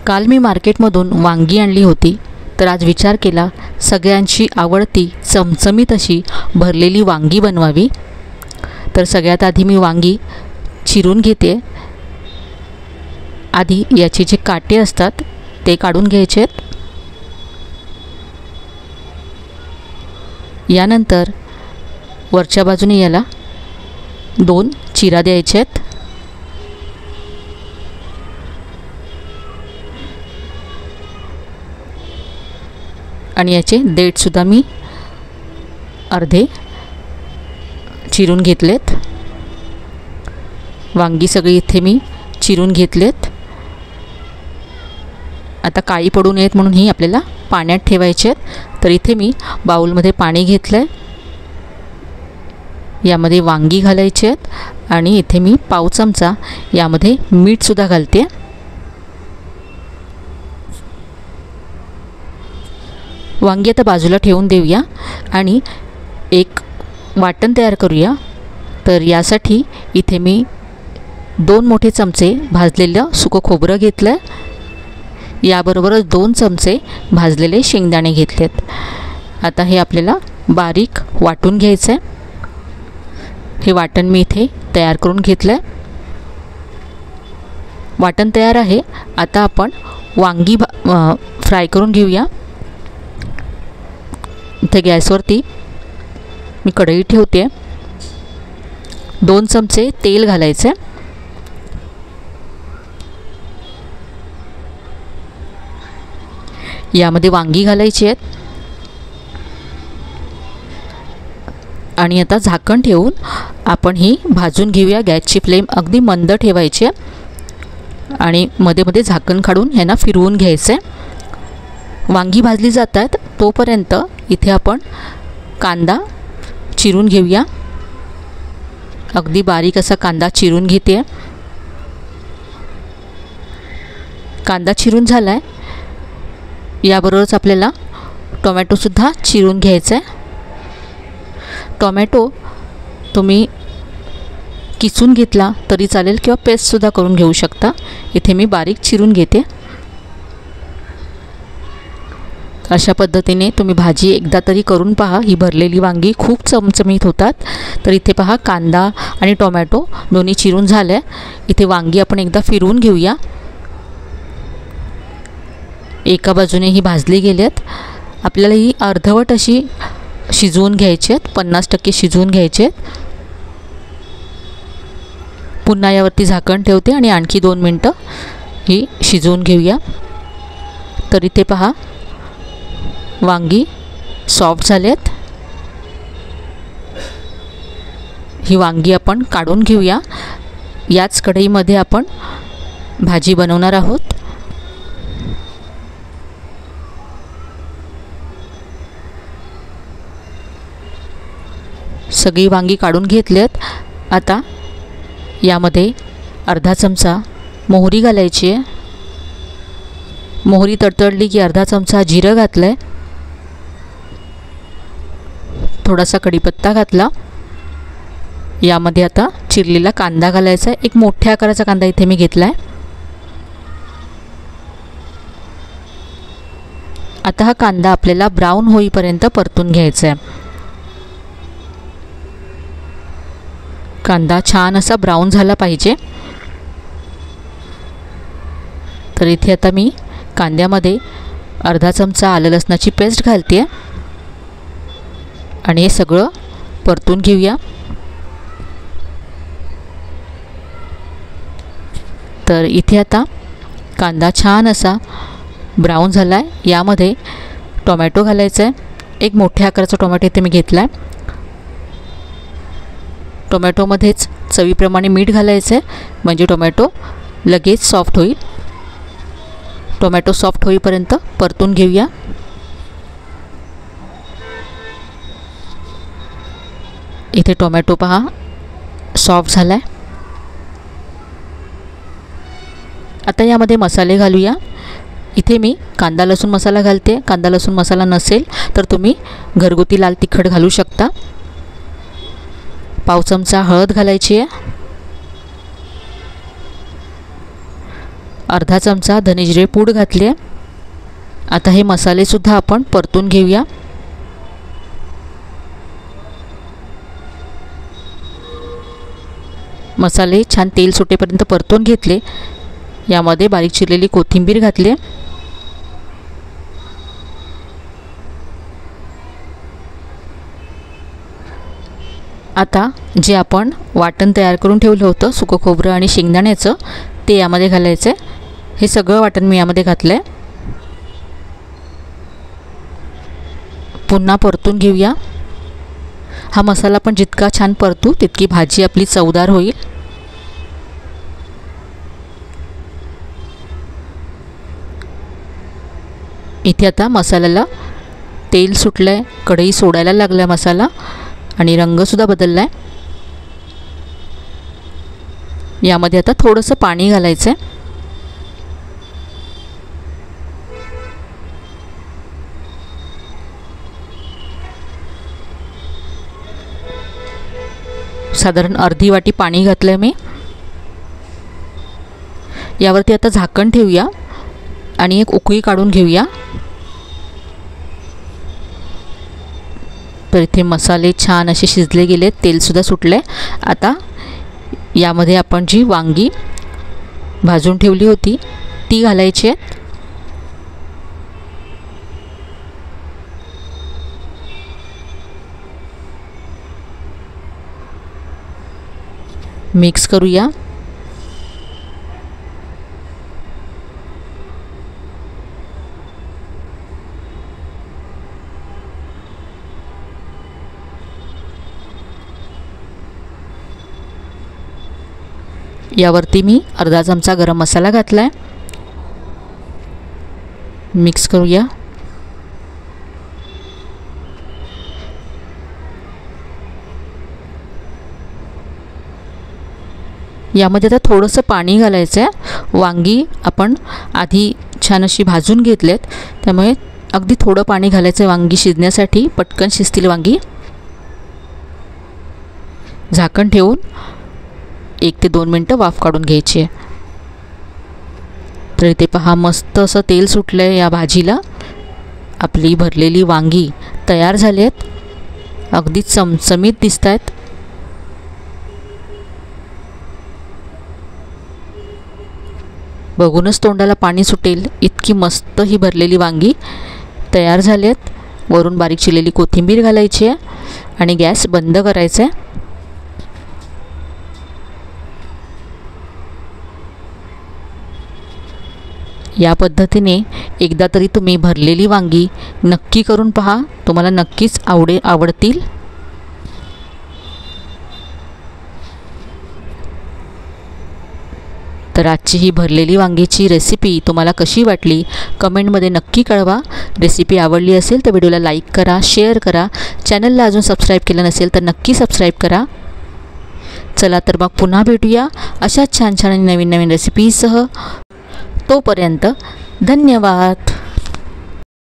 काल मी मार्केटमधून वांगी आणली होती, तर आज विचार केला सगळ्यांची आवडती चमचमीत अशी भरलेली वांगी बनवावी। तर सगळ्यात आधी मी वांगी चिरून घेते। आधी याचे जे काटे असतात ते काढून घ्यायचे आहेत। यानंतर वरच्या बाजूने याला 2 चिरा द्यायचे आहेत। आणि याचे देठसुद्धा मी अर्धे चिरून घेतलेत। वांगी सगळी इथे मी चिरून घेतलेत। आता काळी पडू नयेत म्हणून ही आपल्याला पाण्यात ठेवायचे आहेत। तर इथे मी बाउलमध्ये पाणी घेतलंय, यामध्ये वांगी घालायचे आहेत आणि इथे मी पाव चमचा यामध्ये मीठ सुद्धा घालते। वांगी आता बाजूला ठेवून देऊया आणि एक वाटण तयार करूया। तर यासाठी इथे मी 2 मोठे चमचे भाजलेलं सुकं खोबरं घेतलं, याबरोबरच 2 चमचे भाजलेले शेंगदाणे घेतलेत। आता हे आपल्याला बारीक वाटून घ्यायचं आहे। हे वाटण मी इथे तयार करून घेतलं आहे। वाटण तयार आहे। आता आपण वांगी फ्राय करून घेऊया। इथे गॅसवरती मी कढई ठेवते। 2 चमचे तेल घालायचे। यामध्ये वांगी घालायची आहेत आणि आता झाकण ठेवून आपण ही भाजून घेऊया। गॅसची फ्लेम अगदी मंद ठेवायची आणि मध्ये मध्ये झाकण काढून ह्यांना फिरवून घ्यायचे। वांगी भाजली जातात तोपर्यंत इथे आपण कांदा चिरून घेऊया। अगदी बारीक असा कांदा चिरून घेते। कांदा चिरून झाला आहे। याबरोबरच आपल्याला टोमॅटोसुद्धा चिरून घ्यायचा आहे। टोमॅटो तुम्ही किसून घेतला तरी चालेल किंवा पेस्टसुद्धा करून घेऊ शकता। इथे मी बारीक चिरून घेते। अशा पद्धतीने तुम्ही भाजी एकदा तरी करून पहा। ही भरलेली वांगी खूप चमचमीत होतात। तर इथे पहा कांदा आणि टोमॅटो दोन्ही चिरून झाले। इथे वांगी आपण एकदा फिरवून घेऊया। एका बाजूने ही भाजली गेलेत। आपल्याला ही अर्धवट अशी शिजवून घ्यायची आहेत, 50% शिजवून घ्यायचे आहेत। पुन्हा यावरती झाकण ठेवते आणि आणखी 2 मिनटं ही शिजवून घेऊया। तर इथे पहा वांगी सॉफ्ट झालेत। ही वांगी आपण काढून घेऊया। याच कढईमध्ये आपण भाजी बनवणार आहोत। सगळी वांगी काढून घेतलेत। आता यामध्ये अर्धा चमचा मोहरी घालायची आहे। मोहरी तडतडली की अर्धा चमचा जिरं घातलंय, थोडासा कढीपत्ता घातला। यामध्ये आता चिरलेला कांदा घालायचा आहे। एक मोठ्या आकाराचा कांदा इथे मी घेतलाय। आता हा कांदा आपल्याला ब्राऊन होईपर्यंत परतून घ्यायचा आहे। कांदा छान असा ब्राऊन झाला पाहिजे। तर इथे आता मी कांद्यामध्ये अर्धा चमचा आलं लसणाची पेस्ट घालते आणि हे सगळं परतून घेऊया। तर इथे आता कांदा छान असा ब्राऊन झाला आहे। यामध्ये टोमॅटो घालायचा आहे। एक मोठ्या आकाराचा टोमॅटो इथे मी घेतला आहे। टोमॅटोमध्येच चवीप्रमाणे मीठ घालायचं आहे, म्हणजे टोमॅटो लगेच सॉफ्ट होईल। टोमॅटो सॉफ्ट होईपर्यंत परतून घेऊया। इथे टोमॅटो पहा सॉफ्ट झाला आहे। आता यामध्ये मसाले घालूया। इथे मी कांदा लसूण मसाला घालते। कांदा लसूण मसाला नसेल तर तुम्ही घरगुती लाल तिखट घालू शकता। पाव चमचा हळद घालायची आहे। अर्धा चमचा धनेजिरे पूड घातली आहे। आता हे मसालेसुद्धा आपण परतून घेऊया। मसाले छान तेल सुटेपर्यंत परतून घेतले। यामध्ये बारीक चिरलेली कोथिंबीर घातली। आता जे आपण वाटण तयार करून ठेवलं होतं सुकं खोबरं आणि शेंगदाण्याचं, ते यामध्ये घालायचं आहे। हे सगळं वाटण मी यामध्ये घातलं आहे। पुन्हा परतून घेऊया। हा मसाला पण जितका छान परतू तितकी भाजी आपली चवदार होईल। इथे आता मसाल्याला तेल सुटलंय, कढई सोडायला लागलाय मसाला आणि रंगसुद्धा बदललाय। यामध्ये आता थोडंसं पाणी घालायचं आहे। साधारण अर्धी वाटी पाणी घातलंय मी। यावरती आता झाकण ठेवूया आणि एक उकळी काढून घेऊया। तर इथे मसाले छान असे शिजले गेलेत, तेलसुद्धा सुटले। आता यामध्ये आपण जी वांगी भाजून ठेवली होती ती घालायची आहेत। मिक्स करूया। यावरती मी अर्धा चमचा गरम मसाला घातलाय। मिक्स करूया। यामध्ये आता थोडंसं पाणी घालायचं आहे। वांगी आपण आधी छान अशी भाजून घेतलेत, त्यामुळे अगदी थोडं पाणी घालायचं आहे वांगी शिजण्यासाठी, पटकन शिजतील वांगी। झाकण ठेवून 1 ते 2 मिनटं वाफ काढून घ्यायची आहे। तर इथे पहा मस्त असं तेल सुटलं आहे या भाजीला। आपली भरलेली वांगी तयार झाली आहेत, अगदी चमचमीत दिसत आहेत। बघूनच तोंडाला पाणी सुटेल इतकी मस्त ही भरलेली वांगी तयार झाली आहेत। वरून बारीक चिरलेली कोथिंबीर घालायची आहे आणि गॅस बंद करायचा आहे। या पद्धतीने एकदा तरी तुम्ही भरलेली वांगी नक्की करून पहा, तुम्हाला नक्कीच आवडतील। तर आजची ही भरलेली वांगीची रेसिपी तुम्हाला कशी वाटली कमेंटमध्ये नक्की कळवा। रेसिपी आवडली असेल तर व्हिडिओला लाईक करा, शेअर करा। चॅनलला अजून सबस्क्राईब केलं नसेल तर नक्की सबस्क्राईब करा। चला तर मग पुन्हा भेटूया अशा छान छान नवीन नवीन रेसिपीसह। तोपर्यंत धन्यवाद।